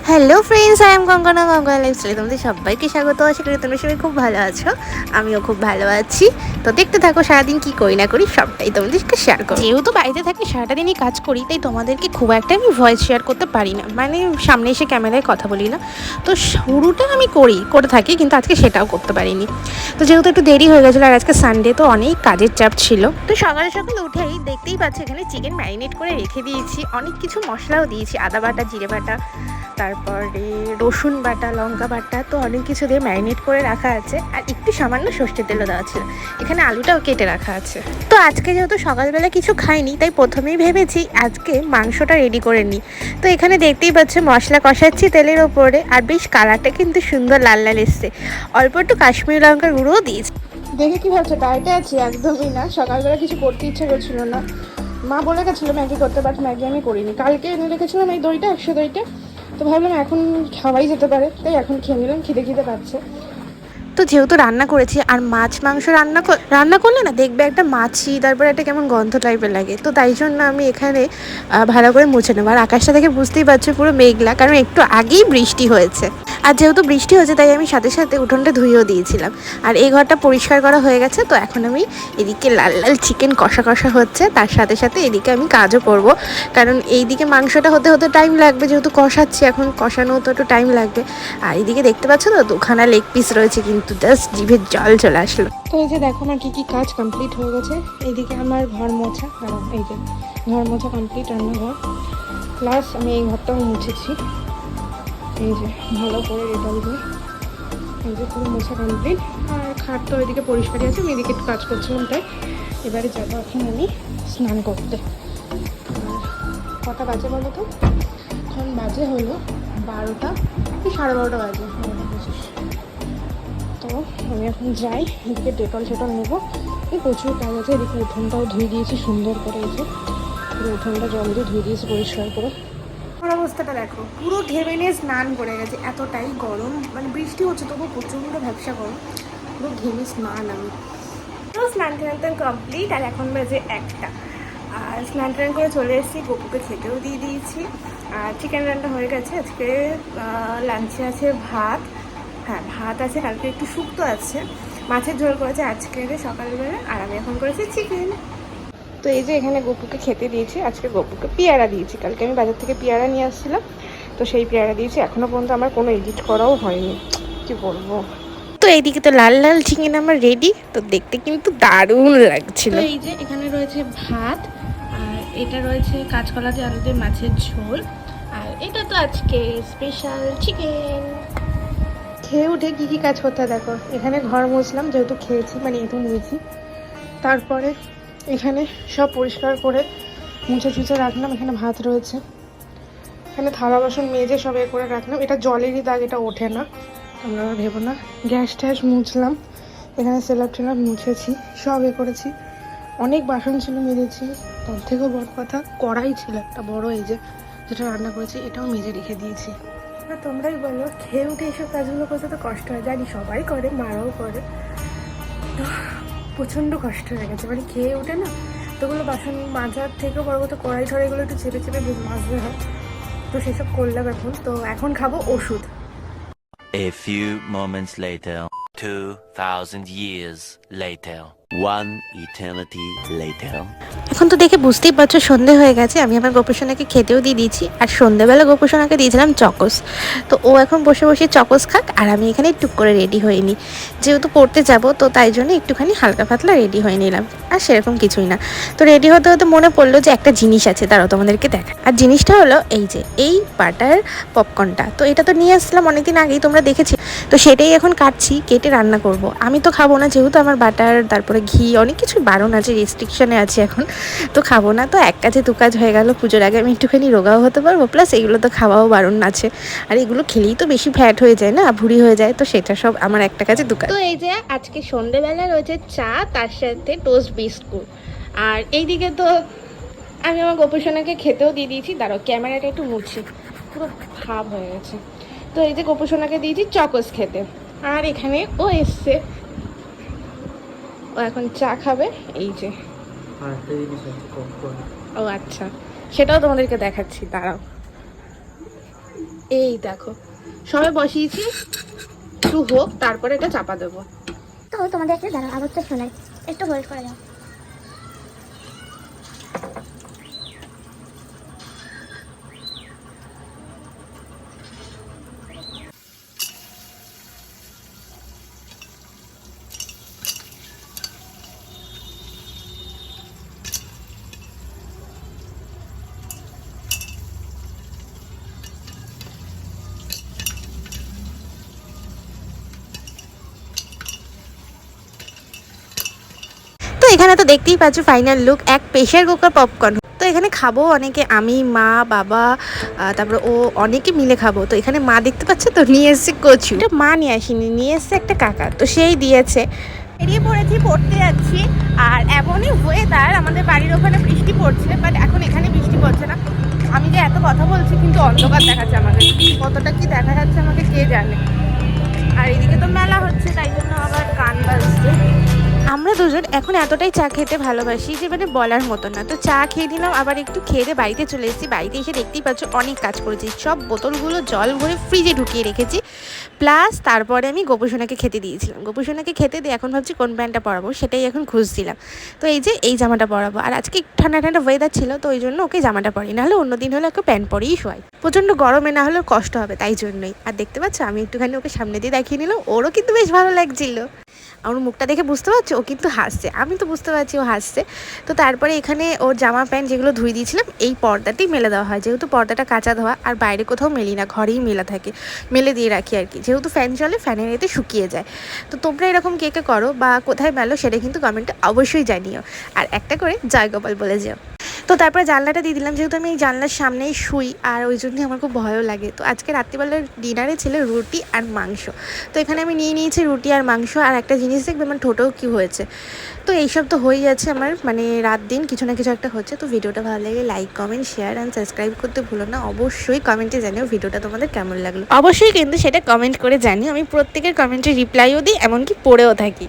Hello friends, I am Konkona Konkona লাইফস্টাইলে তোমাদের সবাইকে স্বাগত। আশা করি তোমরা সবাই খুব ভালো আছো, আমিও খুব ভালো আছি। তো দেখতে থাকো সারাদিন কি করি না করি সবটাই তোমাদেরকে শেয়ার করো। যেহেতু বাড়িতে থাকি সারাটা দিনই কাজ করি, তাই তোমাদেরকে খুব একটা আমি ভয়েস শেয়ার করতে পারি না, মানে সামনে এসে ক্যামেরায় কথা বলি না। তো শুরুটা আমি করে থাকি, কিন্তু আজকে সেটাও করতে পারিনি। তো যেহেতু একটু দেরি হয়ে গেছিলো, আর আজকে সানডে, তো অনেক কাজের চাপ ছিল। তো সকালে সকালে উঠেই দেখতেই পাচ্ছি এখানে চিকেন ম্যারিনেট করে রেখে দিয়েছি, অনেক কিছু মশলাও দিয়েছি, আদা বাটা, জিরে বাটা, তারপরে রসুন বাটা, লঙ্কা বাটা, তো অনেক কিছু দিয়ে ম্যারিনেট করে রাখা আছে। আর একটু সামান্য সর্ষের তেলও দেওয়া ছিল। এখানে আলুটাও কেটে রাখা আছে। তো আজকে যেহেতু সকালবেলা কিছু খাইনি, তাই প্রথমেই ভেবেছি আজকে মাংসটা রেডি করে নিই। তো এখানে দেখতেই পাচ্ছ মশলা কষাচ্ছি তেলের ওপরে, আর বেশ কালারটা কিন্তু সুন্দর লাল লাল এসছে। অল্প একটু কাশ্মীরি লঙ্কার গুঁড়োও দিয়েছি। দেখে কি ভাবছো ডায়েটে আছি? একদমই না। সকালবেলা কিছু করতে ইচ্ছে করছিল না, মা বলে গেছিলো ম্যাগি করতে, বাট ম্যাগি আমি করিনি। কালকে এনে রেখেছিলাম এই দইটা, 100 দইটা, তো ভাবলাম এখন খাওয়াই যেতে পারে, তাই এখন খেয়ে নিলাম। খিদে পাচ্ছে। তো যেহেতু রান্না করেছি, আর মাছ মাংস রান্না করলে না দেখবে একটা মাছি, তারপরে একটা কেমন গন্ধ টাইপের লাগে। তো তাই জন্য আমি এখানে ভালো করে মুছে নেবো। আর আকাশটা দেখে বুঝতেই পারছো পুরো মেঘলা, কারণ একটু আগেই বৃষ্টি হয়েছে। আর যেহেতু বৃষ্টি হয়েছে, তাই আমি সাথে সাথে উঠোনটা ধুয়েও দিয়েছিলাম। আর এই ঘরটা পরিষ্কার করা হয়ে গেছে। তো এখন আমি এদিকে লাল লাল চিকেন কষা হচ্ছে, তার সাথে সাথে এদিকে আমি কাজও করব, কারণ এইদিকে মাংসটা হতে হতে টাইম লাগবে, যেহেতু কষাচ্ছি, এখন কষানো তো একটু টাইম লাগবে। আর এইদিকে দেখতে পাচ্ছ তো দুখানা লেগ পিস রয়েছে, কিন্তু জাস্ট জিভে জল চলে আসলো। তো এই যে দেখো আমার কি কাজ কমপ্লিট হয়ে গেছে। এইদিকে আমার ঘর মোছা, এই যে ঘর মোছা কমপ্লিট, রান্নাঘর প্লাস আমি এই ঘরটাও মুছেছি, এই যে ভালো করে ডেটল দিয়ে, এই যে পুরো মোছা কমপ্লিট। আর খাট তো ওইদিকে পরিষ্কারই আছে, আমি এদিকে একটু কাজ করছিলাম, তাই এবারে যাবো এখন আমি স্নান করতে। আর কটা বাজে বলো তো? এখন বাজে হলো 12টা, 12:30 বাজে, 12:25। তো আমি এখন যাই, এদিকে ডেটল নেবো। এই প্রচুর কাজ আছে। এদিকে উঠোনটাও ধুয়ে দিয়েছি সুন্দর করে, এই যে পুরো উঠোনটা জল দিয়ে ধুয়ে দিয়েছি পরিষ্কার করে। আমার অবস্থাটা দেখো, পুরো ঘেমে নিয়ে স্নান করে গেছে, এতটাই গরম, মানে বৃষ্টি হচ্ছে তবু প্রচণ্ড ব্যবসা গরম, পুরো ঘেমে স্নান আমি। তো স্নান টান কমপ্লিট, আর এখন বাজে 1টা। আর স্নান টান করে চলে এসেছি, গপুকে খেতেও দিয়ে দিয়েছি। আর চিকেন রান্না হয়ে গেছে। আজকে লাঞ্চে আছে ভাত, হ্যাঁ ভাত আছে, কালকে একটু শুক্তো আছে, মাছের ঝোল করেছে আজকে সকালবেলা, আর আমি এখন করেছি চিকেন। তো এই যে এখানে গপুকে খেতে দিয়েছি। আজকে গপুকে পেয়ারা দিয়েছি, কালকে আমি বাজার থেকে পেয়ারা নিয়ে আসছিলাম, তো সেই পেয়ারা দিয়েছি। এখনো পর্যন্ত আমার কোনো এডিট করাও হয়নি, কি বলবো। তো এইদিকে তো লাল লাল চিকেন আমার রেডি, তো দেখতে কিন্তু দারুণ লাগছিল। তো এই যে এখানে রয়েছে ভাত, আর এটা রয়েছে কাঁচকলা দিয়ে আলু দিয়ে মাছের ঝোল, আর এটা তো আজকে স্পেশাল চিকেন। খেয়ে উঠে কি কাজ করতে দেখো, এখানে ঘর মুছলাম, যেহেতু খেয়েছি, মানে এটু মুছি, তারপরে এখানে সব পরিষ্কার করে মুছে রাখলাম। এখানে ভাত রয়েছে, এখানে থালা বাসন মেজে সব করে রাখলাম। এটা জলেরই দাগ, এটা ওঠে না, আমরা ভেবো না। গ্যাস ট্যাস মুছলাম, এখানে সেলাপ টেলাপ মুছেছি, সব করেছি। অনেক বাসন ছিল, মেজেছি। তার থেকেও বড় কথা, কড়াই ছিল একটা বড়, এই যে যেটা রান্না করেছি, এটাও মেজে রেখে দিয়েছি। এবার তোমরাই বলো, খেয়ে উঠে এইসব কাজগুলো করতে তো কষ্ট হয়, জানি সবাই করে, মারাও করে, তো প্রচণ্ড কষ্ট হয়ে গেছে। মানে খেয়ে উঠে না, তোগুলো বাসন মাজার থেকেও বড় কথা, কড়াই ছড়াইগুলো একটু চেপে মাজতে হয়, তো সেসব করলাম এখন। তো এখন খাবো ওষুধ। A few moments later, 2000 years later, one eternity later. এখন তো দেখে বুঝতেই পারছো সন্ধে হয়ে গেছে। আমি আমার গোপসোনাকে খেতেও দিয়ে দিয়েছি, আর সন্ধেবেলা গোপসোনাকে দিয়েছিলাম চকোস। তো ও এখন বসে চকোস খাক, আর আমি এখানে টুক করে রেডি হয়ে নিই। যেহেতু পড়তে যাব, তো তাই জন্য একটুখানি হালকা পাতলা রেডি হয়ে নিলাম, আর সেরকম কিছুই না। তো রেডি হতে হতে মনে পড়লো যে একটা জিনিস আছে, তারাও তোমাদেরকে দেখা। আর জিনিসটা হলো এই যে এই বাটার পপকর্নটা। তো এটা তো নিয়ে আসছিলাম অনেকদিন আগেই, তোমরা দেখেছি। তো সেটাই এখন কাটছি, কেটে রান্না করব। আমি তো খাবো না, যেহেতু আমার বাটার, তারপরে ঘি, অনেক কিছু বারণ আছে, রেস্ট্রিকশানে আছে এখন, তো খাবো না। তো এক কাজে দু কাজ হয়ে গেল, পুজোর আগে আমি একটুখানি রোগাও হতে পারবো, প্লাস এগুলো তো খাওয়াও বারণ আছে। আর এগুলো খেলেই তো বেশি ফ্যাট হয়ে যায় না, ভুঁড়ি হয়ে যায়, তো সেটা সব আমার একটা কাজে দু কাজ। তো এই যে আজকে সন্ধেবেলা রয়েছে চা, তার সাথে টোস্ট বিস্কুট। আর এইদিকে তো আমি আমার গোপসোনাকে খেতেও দিয়ে দিয়েছি। দাঁড়াও ক্যামেরাটা একটু মুছি, পুরো ভাব হয়ে গেছে। তো এই যে গোপসোনাকে দিয়েছি চকোস খেতে, আর এখানে ও এসছে, ও এখন চা খাবে। এই যে ও আচ্ছা, সেটাও তোমাদেরকে দেখাচ্ছি, দাঁড়াও। এই দেখো সবে বসিয়েছি, একটু হোক তারপরে এটা চাপা দেবো। তো তোমাদের একটা দাঁড়াও আওয়াজটা শোনাই, একটু হোল্ড করে যাও। তো এখানে তো দেখতেই পাচ্ছ ফাইনাল লুক, এক প্রেশার কুকার পপকর্ন। তো এখানে খাবো অনেকে, আমি, মা, বাবা, তারপরে ও, অনেকে মিলে খাবো। তো এখানে মা দেখতে পাচ্ছ তো নিয়ে এসছে কচু, এটা মা নিয়ে আসেনি, নিয়ে এসছে একটা কাকা, তো সেই দিয়েছে। বেরিয়ে পড়েছি, পড়তে যাচ্ছি। আর এমনই ওয়েদার, আমাদের বাড়ির ওখানে বৃষ্টি পড়ছে, বাট এখন এখানে বৃষ্টি পড়ছে না। আমি যে এত কথা বলছি কিন্তু অন্ধকার দেখাচ্ছে আমাকে, কতটা কি দেখা যাচ্ছে আমাকে কে জানে। আর এদিকে তো মেলা হচ্ছে, তাই জন্য আবার গান বাজছে। আমরা দুজন এখন এতটাই চা খেতে ভালোবাসি যে মানে বলার মতো না। তো চা খেয়ে নিলাম, আবার একটু খেয়ে বাড়িতে চলে এসেছি। বাড়িতে এসে দেখতেই পাচ্ছ অনেক কাজ করেছি, সব বোতলগুলো জল ভরে ফ্রিজে ঢুকিয়ে রেখেছি। প্লাস তারপরে আমি গোপুসোনাকে খেতে দিয়েছিলাম। গোপুসোনাকে খেতে দিয়ে এখন ভাবছি কোন প্যান্টটা পরাবো, সেটাই এখন খুঁজছিলাম। তো এই যে এই জামাটা পরাবো, আর আজকে ঠান্ডা ঠান্ডা ওয়েদার ছিল, তো ওই জন্য ওকে জামাটা পরি, নাহলে অন্যদিন হলে ওকে প্যান্ট পরেই শোয়াই। প্রচণ্ড গরমে না হলেও কষ্ট হবে, তাই জন্যই। আর দেখতে পাচ্ছ আমি একটুখানি ওকে সামনে দিয়ে দেখিয়ে নিলাম, ওরও কিন্তু বেশ ভালো লাগছিল। আমার মুখটা দেখে বুঝতে পারছো ও কিন্তু হাসছে, আমি তো বুঝতে পারছি ও হাসছে। তো তারপরে এখানে ওর জামা প্যান্ট যেগুলো ধুয়ে দিয়েছিলাম এই পর্দাতেই মেলে দেওয়া হয়, যেহেতু পর্দাটা কাঁচা ধোয়া, আর বাইরে কোথাও মেলি না, ঘরেই মেলা থাকে, মেলে দিয়ে রাখি আর কি, যেহেতু ফ্যান চলে, ফ্যানের এতে শুকিয়ে যায়। তো তোমরা এরকম কে কে করো বা কোথায় মেলো সেটা কিন্তু কমেন্টে অবশ্যই জানিও, আর একটা করে জয় গোপাল বলে যাও। তো তারপরে জানলাটা দিয়ে দিলাম, যেহেতু আমি এই জানলার সামনেই শুই, আর ওই জন্যই আমার খুব ভয়ও লাগে। তো আজকে রাত্রিবেলার ডিনারে ছিল রুটি আর মাংস। তো এখানে আমি নিয়ে নিয়েছি রুটি আর মাংস, আর একটা জিনিস দেখবে আমার ঠোঁটেও কী হয়েছে। তো এইসব তো হয়েই যাচ্ছে আমার, মানে রাত দিন কিছু না কিছু একটা হচ্ছে। তো ভিডিওটা ভালো লাগে like, comment, share and subscribe করতে ভুলো না। অবশ্যই কমেন্টে জানিও ভিডিওটা তোমাদের কেমন লাগলো, অবশ্যই কিন্তু সেটা কমেন্ট করে জানিও। আমি প্রত্যেকের কমেন্টে রিপ্লাইও দিই, এমনকি পড়েও থাকি।